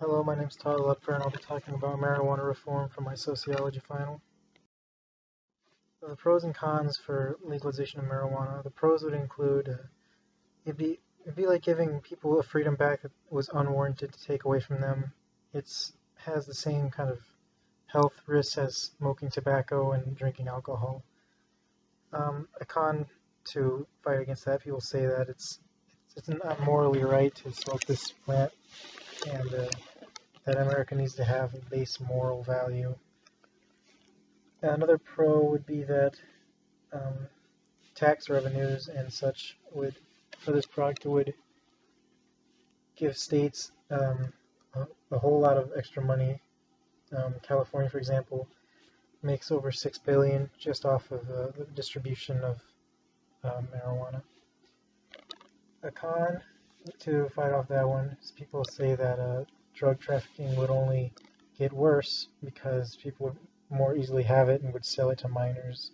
Hello, my name's Todd Lepper, and I'll be talking about marijuana reform for my sociology final. The pros and cons for legalization of marijuana. The pros would include it'd be like giving people a freedom back that was unwarranted to take away from them. It's has the same kind of health risks as smoking tobacco and drinking alcohol. A con to fight against that, people say that it's not morally right to smoke this plant, and that America needs to have a base moral value. Another pro would be that um, tax revenues and such would for this product would give states a whole lot of extra money. California, for example, makes over $6 billion just off of the distribution of marijuana. A con to fight off that one is people say that drug trafficking would only get worse because people would more easily have it and would sell it to minors.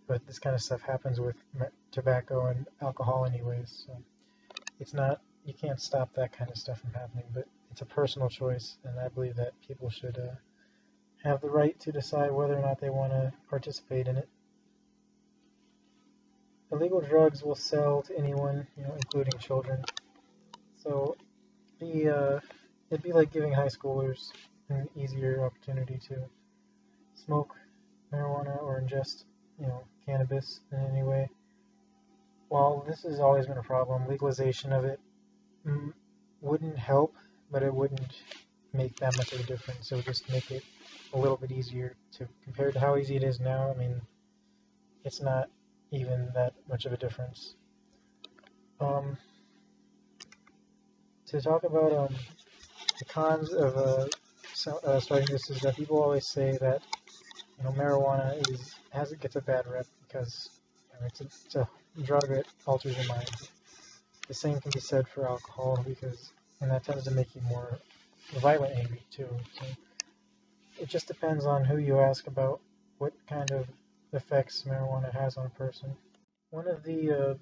But this kind of stuff happens with tobacco and alcohol anyways, so it's not, you can't stop that kind of stuff from happening, but it's a personal choice, and I believe that people should have the right to decide whether or not they want to participate in it. Illegal drugs will sell to anyone, including children. So it'd be like giving high schoolers an easier opportunity to smoke marijuana or ingest, cannabis in any way. While this has always been a problem, legalization of it wouldn't help, but it wouldn't make that much of a difference. It would just make it a little bit easier to compared to how easy it is now. I mean, it's not even that much of a difference. To talk about the cons of starting this is that people always say that marijuana gets a bad rep because it's a drug that alters your mind. The same can be said for alcohol and that tends to make you more violent angry too. So it just depends on who you ask about what kind of effects marijuana has on a person. One of the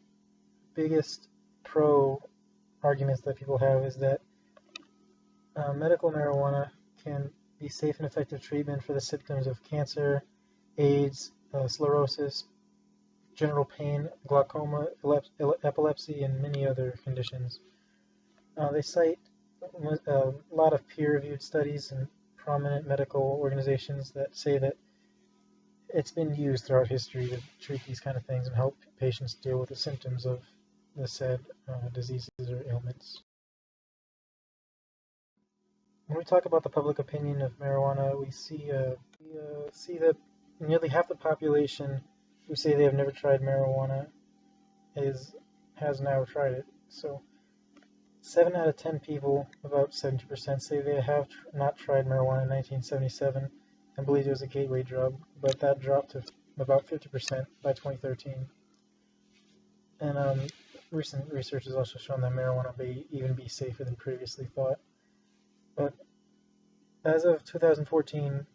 biggest pro arguments that people have is that medical marijuana can be safe and effective treatment for the symptoms of cancer, AIDS, sclerosis, general pain, glaucoma, epilepsy, and many other conditions. They cite a lot of peer-reviewed studies and prominent medical organizations that say that it's been used throughout history to treat these kind of things and help patients deal with the symptoms of the said diseases or ailments. When we talk about the public opinion of marijuana, we see that nearly half the population who say they have never tried marijuana has now tried it. So 7 out of 10 people, about 70%, say they have not tried marijuana in 1977 and believe it was a gateway drug, but that dropped to about 50% by 2013. And recent research has also shown that marijuana may even be safer than previously thought. But as of 2014,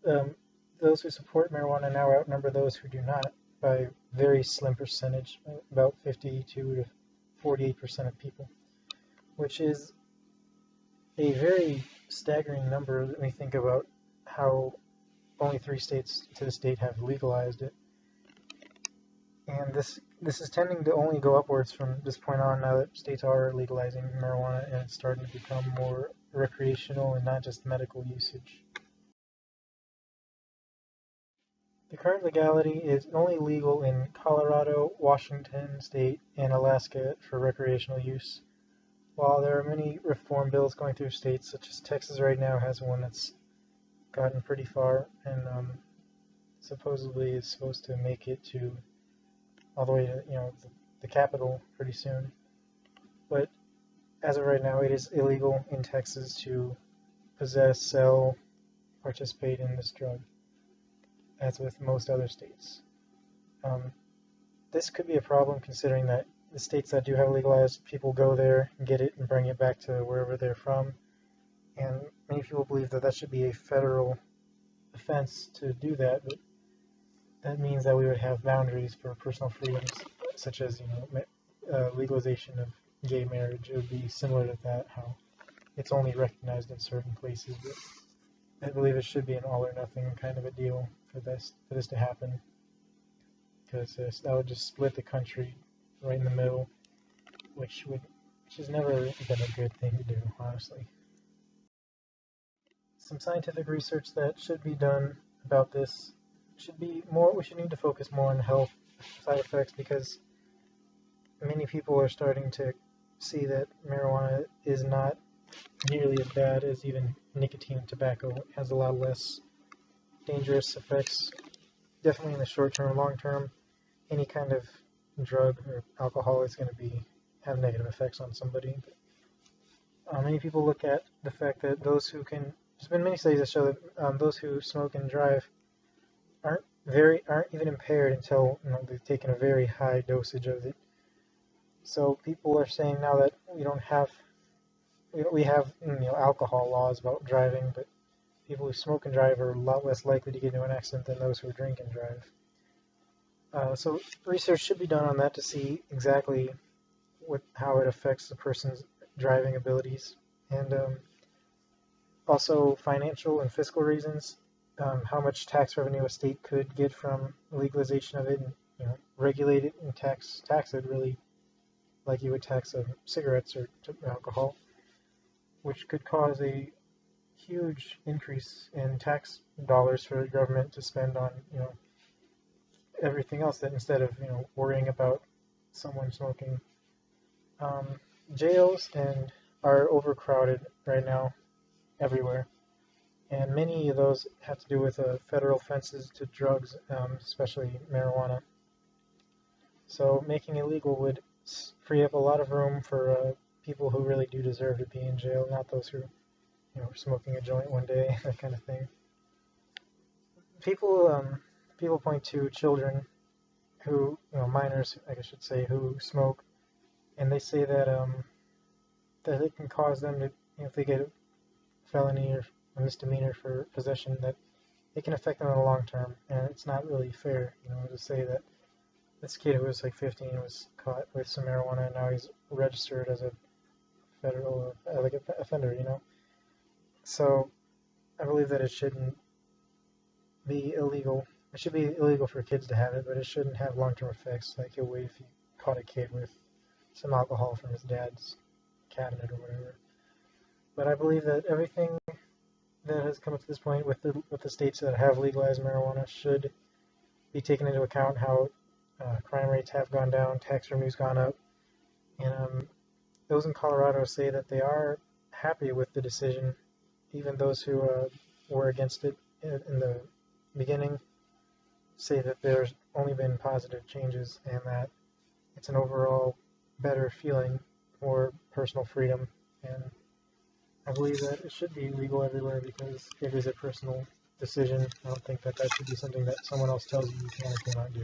those who support marijuana now outnumber those who do not by a very slim percentage, about 52 to 48% of people, which is a very staggering number when we think about how only 3 states to this date have legalized it. And this is tending to only go upwards from this point on now that states are legalizing marijuana and it's starting to become more recreational and not just medical usage. The current legality is only legal in Colorado, Washington State, and Alaska for recreational use. While there are many reform bills going through states, such as Texas right now has one that's gotten pretty far and supposedly is supposed to make it to all the way to the capital pretty soon. But as of right now, it is illegal in Texas to possess, sell, participate in this drug, as with most other states. This could be a problem considering that the states that do have legalized, people go there and get it and bring it back to wherever they're from. And many people believe that that should be a federal offense to do that, but that means that we would have boundaries for personal freedoms, such as legalization of gay marriage. It would be similar to that, how it's only recognized in certain places. But I believe it should be an all or nothing kind of a deal for this to happen, because that would just split the country right in the middle, which has never been a good thing to do, honestly. Some scientific research that should be done about this should be more. We should need to focus more on health side effects, because many people are starting to see that marijuana is not nearly as bad as even nicotine and tobacco. It has a lot less dangerous effects, definitely in the short term. Long term, any kind of drug or alcohol is going to have negative effects on somebody. Many people look at the fact that those who can, there's been many studies that show that those who smoke and drive aren't even impaired until they've taken a very high dosage of it. So people are saying now that we have alcohol laws about driving, but people who smoke and drive are a lot less likely to get into an accident than those who drink and drive. So research should be done on that to see exactly how it affects the person's driving abilities, and also financial and fiscal reasons, how much tax revenue a state could get from legalization of it, and regulate it and tax it really like you would tax cigarettes or alcohol, which could cause a huge increase in tax dollars for the government to spend on everything else, that instead of worrying about someone smoking. Jails are overcrowded right now everywhere, and many of those have to do with federal offenses to drugs, especially marijuana. So making it legal would free up a lot of room for people who really do deserve to be in jail, not those who were smoking a joint one day, that kind of thing. People point to children who, minors, I should say, who smoke, and they say that that it can cause them to, if they get a felony or a misdemeanor for possession, that it can affect them in the long term, and it's not really fair, to say that this kid who was like 15 was caught with some marijuana, and now he's registered as a federal offender, So I believe that it shouldn't be illegal. It should be illegal for kids to have it, but it shouldn't have long-term effects like it would if you caught a kid with some alcohol from his dad's cabinet or whatever. But I believe that everything that has come up to this point with the states that have legalized marijuana should be taken into account. How crime rates have gone down, tax revenue's gone up, and those in Colorado say that they are happy with the decision. Even those who were against it in the beginning say that there's only been positive changes, and that it's an overall better feeling for personal freedom. And I believe that it should be legal everywhere because it is a personal decision. I don't think that should be something that someone else tells you you can or cannot do.